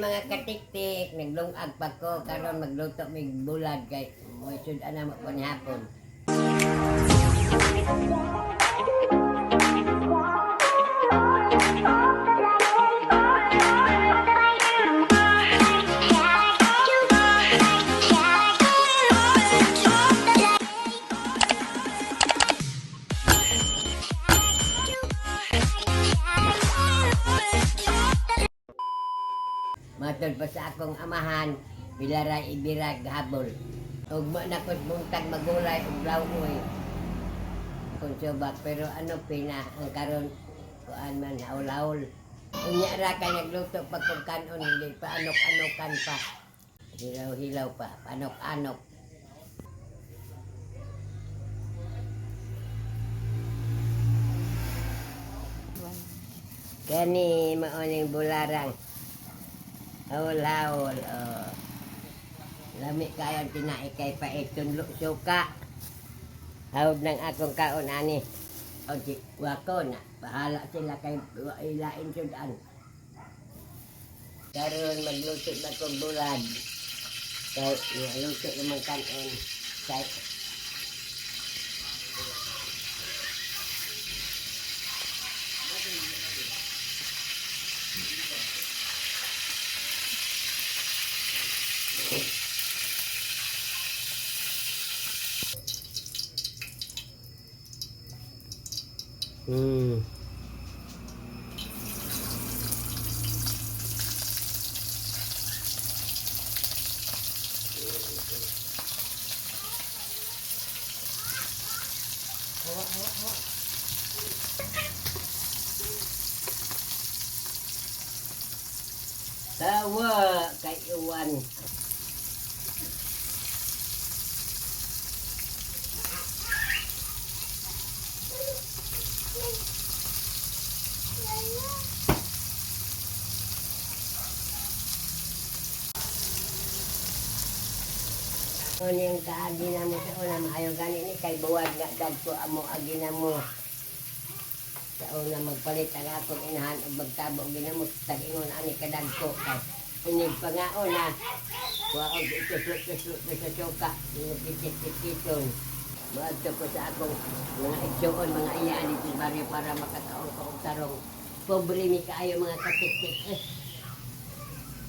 mga katiktik, naglungag pa ko karon magluto mig bulag kay mo sud ana mo panihapon. Matod pa sa akong amahan, bilaray ibirag habol. Ug mo na ko'y buntag magulay ug lawoy. Kung subak, pero ano pina ang karon kuan man haul-haul. Unya ra kay nagluto pa kung kanon, hindi pa anok-anokan pa. Hilaw-hilaw pa, anok-anok. Gani maoning bularang. Haul-haul, oh. Lami kayo tinae kay paitunlo suka. Hawd ng akong kaon ani. O si wako na, bahala sila kay ilain sudan. Karon magluto na kong bulan. Kay iluto naman kanon. Kay tawa kay Iwan. Kung yung kaagi na mo sa una, maayo gani ni kay buwag nga dagko amo agi na mo. Sa una magpalit ang akong inahan o magtabo ginamot tag-ingon ani kadagko kay inig pa nga una. Kuha og ituslot-tuslot sa suka, inupitit-piton. Maadto ko sa akong mga igsuon, mga iyaan dito sa baryo para makakaon ko og tarong. Pobre mi kaayo mga katiktik.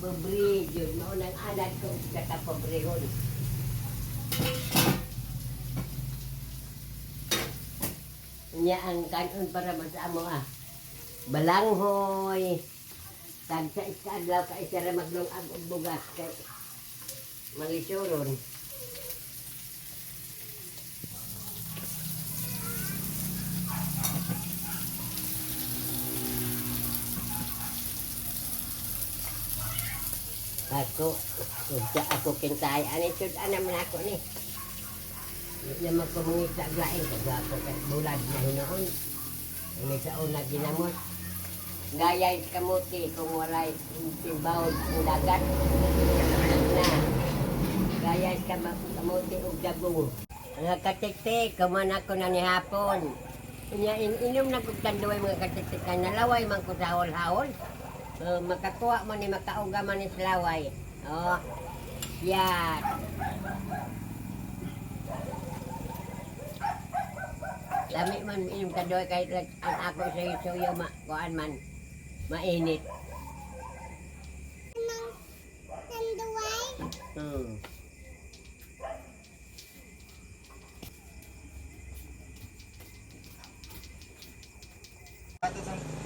Pobre jud mao nang anak ko sa kapobrehon. Nya ang kanon para masamo balanghoy tag sa iskadlaw ka isa ra maglungag og bugas kay malisuron. Ako kintay ani sud ana man ako ni. Hindi naman ko mungit sa aglain kasi ako kay bulag na hinoon. Ini sa una ginamot. Gayay kamuti kung walay timbawod ang dagat. Na, gayay kamuti og dabong. Mga katiktik, kuman ako na ni hapon. Inom na kong tanduay mga katiktik na nalaway man ko sa haul-haul. Makakuha mo ni makauga man ni salaway. Oh, yan. Lami man inom kadoy kahit ang ako sa suyo kuan man mainit. Tanduay?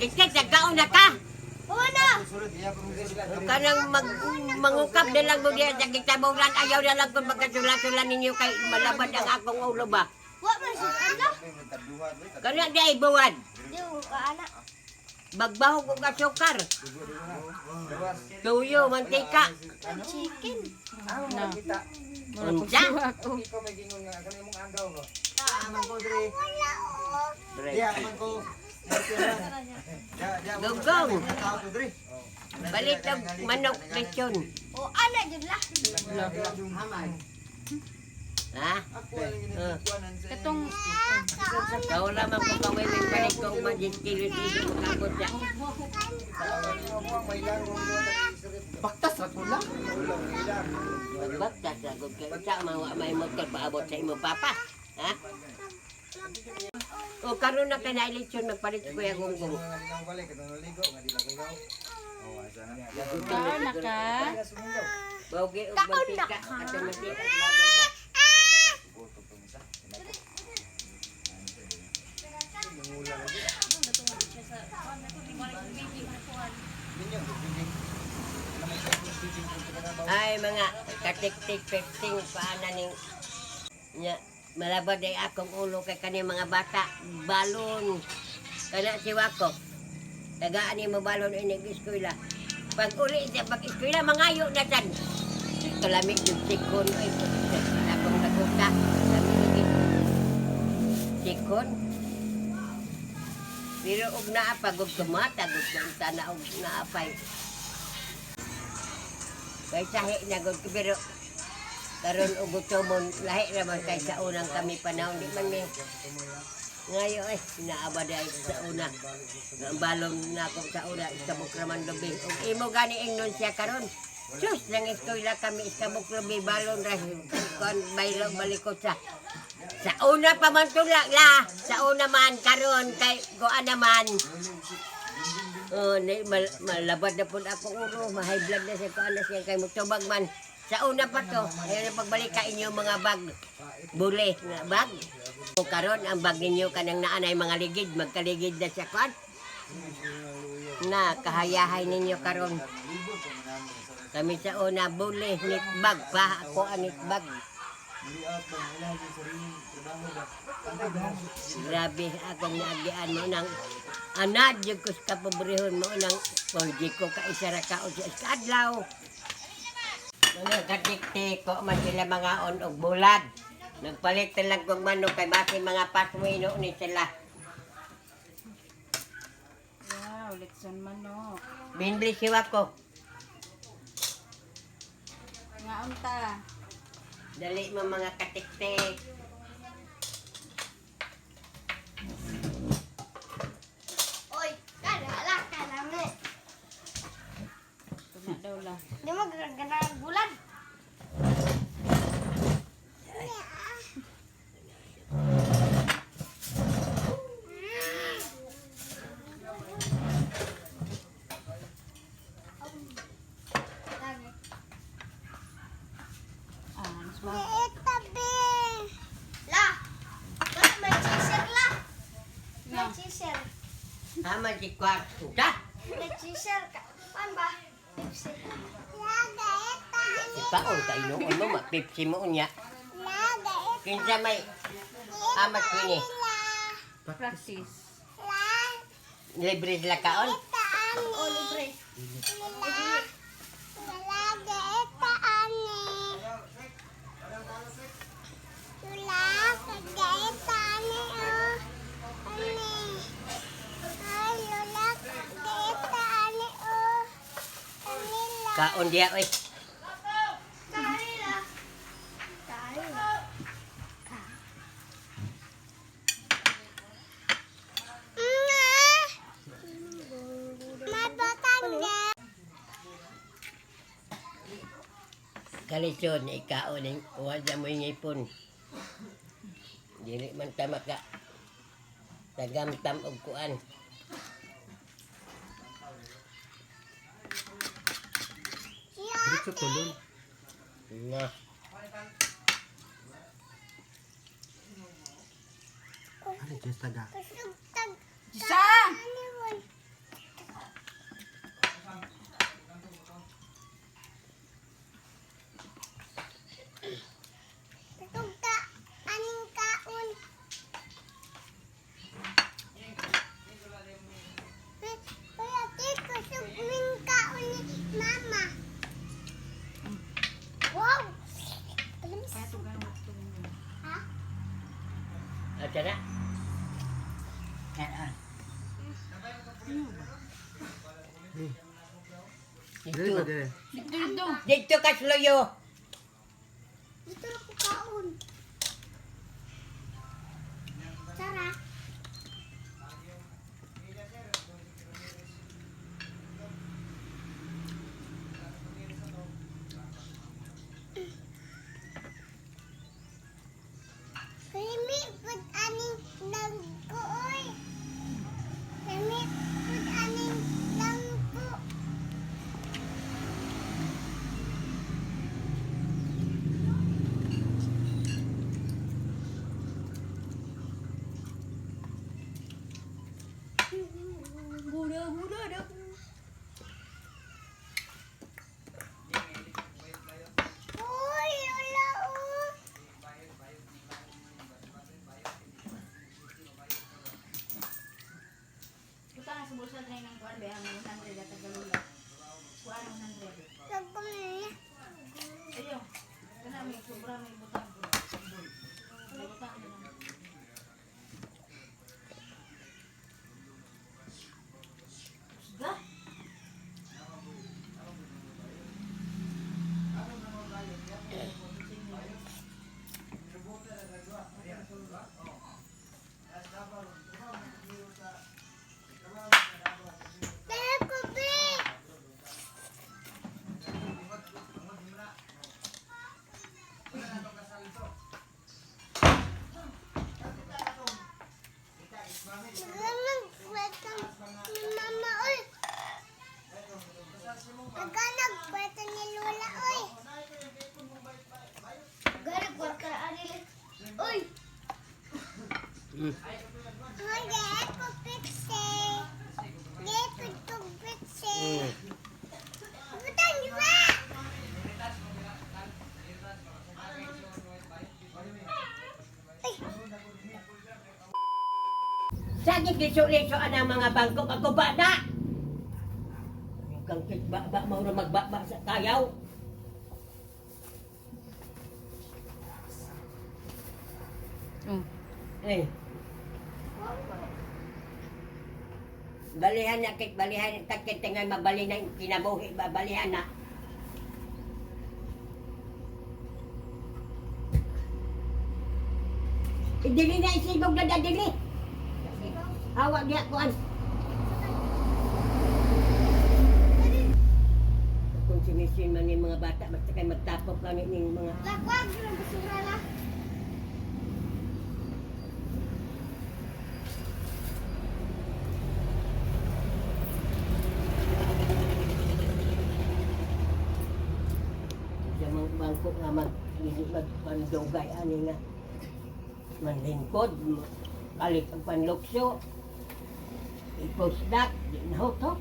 Ikit nagkaon na ka. Una. Kanang mangukap na lang mo diyan sa kitabulan ayaw na lang kung magkasulat-sulat ninyo kay malabad ang akong ulo ba. Wa man sa ano? Kana di ay buwan. Yung kaana. Bagbahog og asukar. Tuyo, mantika. Chicken. No. Unsa? Ikaw may gingon nga kanimo mong agaw no. Man ko dre. Diya man ko. Gugong. Balik og manok lechon. O ana jud la. Ha? Katong Kau naman ko kawiling balik ko magigilid-ilid kapot siya. Sa kulang. Magbagtas na gud kay sa mga may motor paabot sa imo papa. Ha? O karon na kay na eleksyon magpalit ko ya gunggong. Kaon na ka. Bawgi og mantika ato mantika baboy ba. Ay mga katik-tik pepsing paana ning nya malabad ay akong ulo kay kani mga bata balon kana si Wako tagaan ni mo balon inig eskwela pag uli sa pag eskwela mangayo na tan kalamig yung sikon ay akong naguta sikon pero og naapag og tumata gud sana og naapay kay sahi na gud pero karon og gutomon lahi ra man kay sa unang kami panahon di man mi ngayo ay inaabad ay sa una nga ang balon na ako sa una sa bukraman gabi ug imo gani ingnon siya karon sus nang eskwela kami sa bukrabi balon ra kon baylo balikot sa una pa man tulak la sa una man karon kay goan naman malabad na po ako uro, ma-high blood na siya ko alas yan kay magtubag man. Sa una pa to, ayun pagbalik ka inyo mga bag, buli nga bag. O karon ang bag ninyo kanang naanay mga ligid, magkaligid na siya kwan. Na kahayahay ninyo karon. Kami sa una buli, knit bag pa ako ang knit bag. Grabe akong naagian mo nang anad yung kus kapabrihon mo nang pwede ko kaisara ka o siya kadlaw. Mga katiktik ko man sila mga on og bulad. Nagpalit lang kong manok kay basi mga paswino ni sila. Wow, litson manok. Binbli siwa ko. Nga unta. Dali mo mga katiktik. Oy, kadala ka namin. Tuna daw la. Di mo gagana ng bulan. Mas ba? Tabi. La. La, may chisel la. May Nga. chisel. Hama si kwarto ta. May chisel ka. Pan ba? Chisel. Si paon ka inuon mo mapipsi mo unya. Kinsa may amat ko ni. Practice. Libre sila kaon. Oh, libre. Kaon dia oy. Kalisyon ikaon ning wala mo ngipon. Dili man ta maka tagamtam og kuan. Diretso tulon. Na. Ano dyan taga? Isa! Wow! Kaya ito ganun ito. Ha? Aja na. Kaon. Dili ba Dito. dili? Dito, dito. Dito ka sloyo. Dito na po kaon. Tara. Tagkom na niya. Ayun. Kana may sobra may butang. May butang na. Sudah? Pero kopi. Nagkanag kwetang ni mama oy. Nagkanag kwetang ni lola oy. Garag kwata anil. Oy. Ay, get ko pixie. Get ko pixie. Butang di ba? Sagit liso-liso ang mga bangko pagkuba na. Kang kitba-ba mo na magbaba sa tayaw. Eh. Balihan na kit balihan takit tingay mabali na kinabuhi babalihan na. Idili na isibog na dadili. Awak dia kuan. Konsumisyon man ni mga bata basta kay magtapok lang ni mga Lakwag ng basura la. sa mga bangko nga magpandugay ani nga manlingkod kalit ang panlukso ipusdak di na ho to.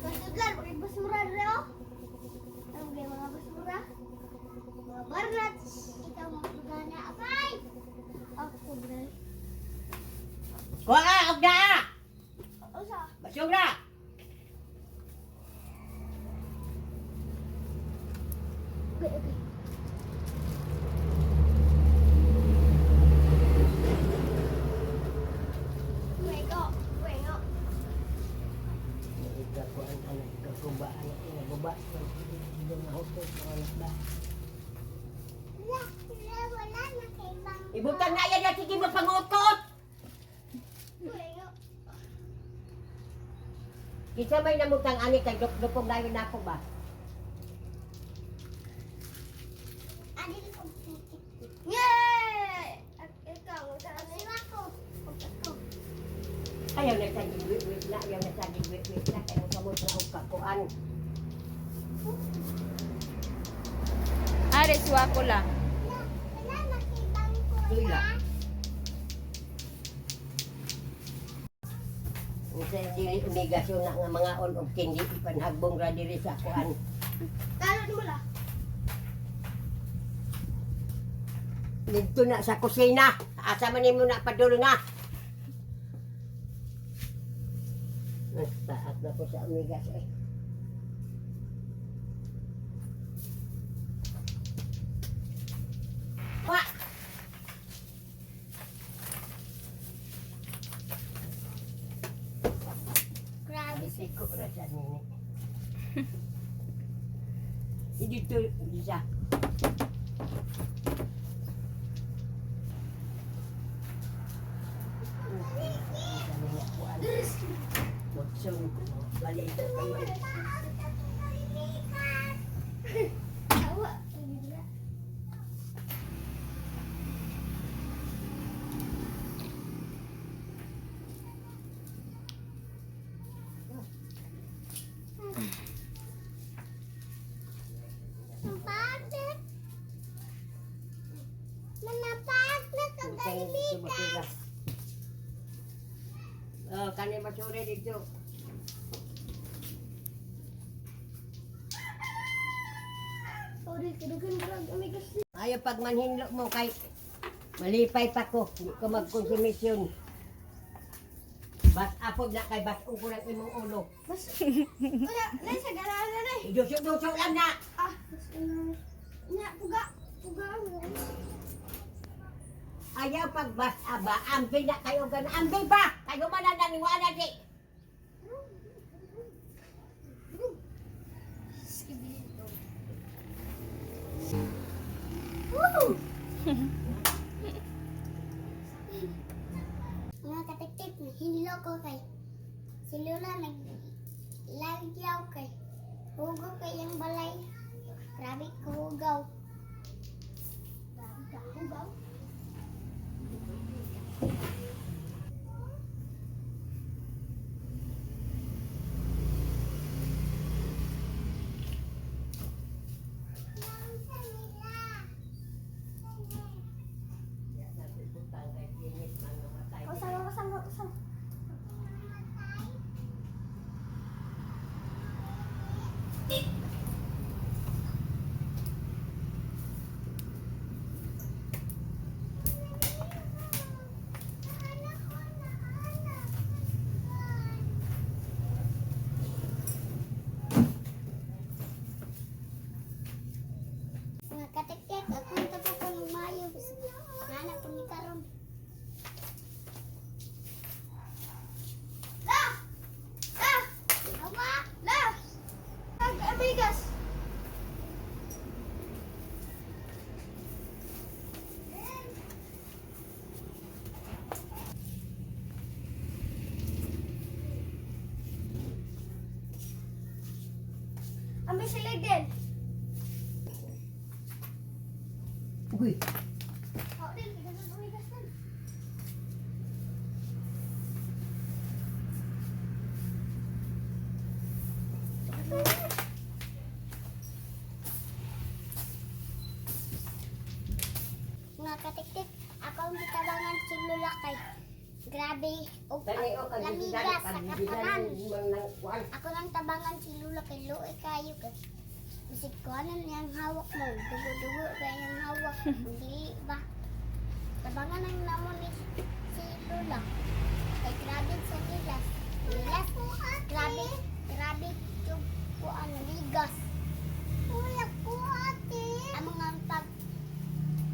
Kasudlan, pakai basura reo. Ang mga basura. Mga barat. Ikaw magpagana. Apay! Ako, bral. Kuha og da Usa. basura. Okay, okay. Wego, wego. Ikakuan anak ikakuba anak nga guba di na ho to mga anak ba. Wala na kay bang. Ibutang na yan sige mapangutot. Wego. Isa may namutang ani kay dupong dayon nako ba. Adil ko. Yay! At ikaw, sila ko. Ayaw na sa gigwit na, ayaw na sa gigwit na, kaya kamot na og kakuan. Are suwa ko lang. Wala na kay bang ko. Tuila. Sa dili obligasyon na nga mga on og kindi ipanhagbong ra diri sa kuan. Talo mo la. Dito na sa kusina. Asa man nimo na padulo na. Nagtaat na ko sa amigas eh. Wa! Grabe. Siko ra sa nini. Dito isa. Balik ito kayo. Tawa. Nampatak. Manapak na kagailitan. Kani masure dito. Sorry, kinugan drag. Amigas. Ayaw pag manhinlo mo kay malipay pa ko. Hindi ko magkonsumisyon. Bas apod na kay bas ko lang imong ulo. Bas. Wala, nay sa galala nay. Idusok-dusok lang na. Ah, bas nya puga. Puga. Ayaw pag bas aba, ambil na kayo gana. Ambil pa! Kayo man ang naniwala di. Woo! Mga katiktik, hinlo ko kay. Si Lola naglagyaw kay. Hugo kay yung balay. Grabe ko hugaw. Grabe ka hugaw. Usang. Mga katiktik, ako yung tapos mayo. Anak ko ni Karon. La! La! Awa! La! Amigas! Ambil sila din. Uy, Oh, din, bigas ng amigas din. Mga katiktik, ako ang bitabangan si Lola kay. Grabe, dali o lamigas kagigigan, sa kagigigan katanan. ng kuwan. Ako lang tabangan si Lola kay Loe kayo kay. Bisig ko anan niyang hawak mo, dugo-dugo kay niyang hawak. Hindi ba? Tabangan ang namon ni si Lola. Kay grabe sa ligas. Ligas, grabe yung kuan ligas. Kuya ko ate.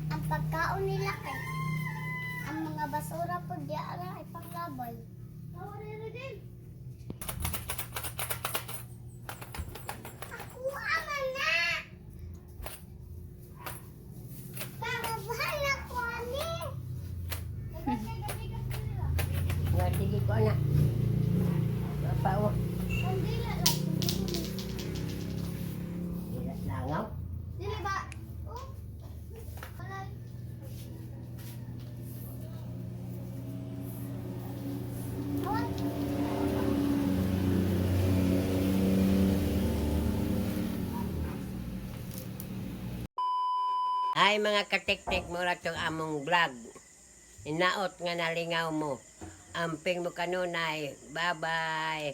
Ang pagkaon nila kay ang mga basura po diara ay panglabay. Nawala din. Ako aman na. Babahala ko ani. Nga, sige ko na. Papawa. Kandila lang. Ilas langaw. Dili ba? Oh. Walay. Awan. Ay mga katik-tik mo na itong among vlog. Inaot nga nalingaw mo. Amping mo kanunay. Bye-bye.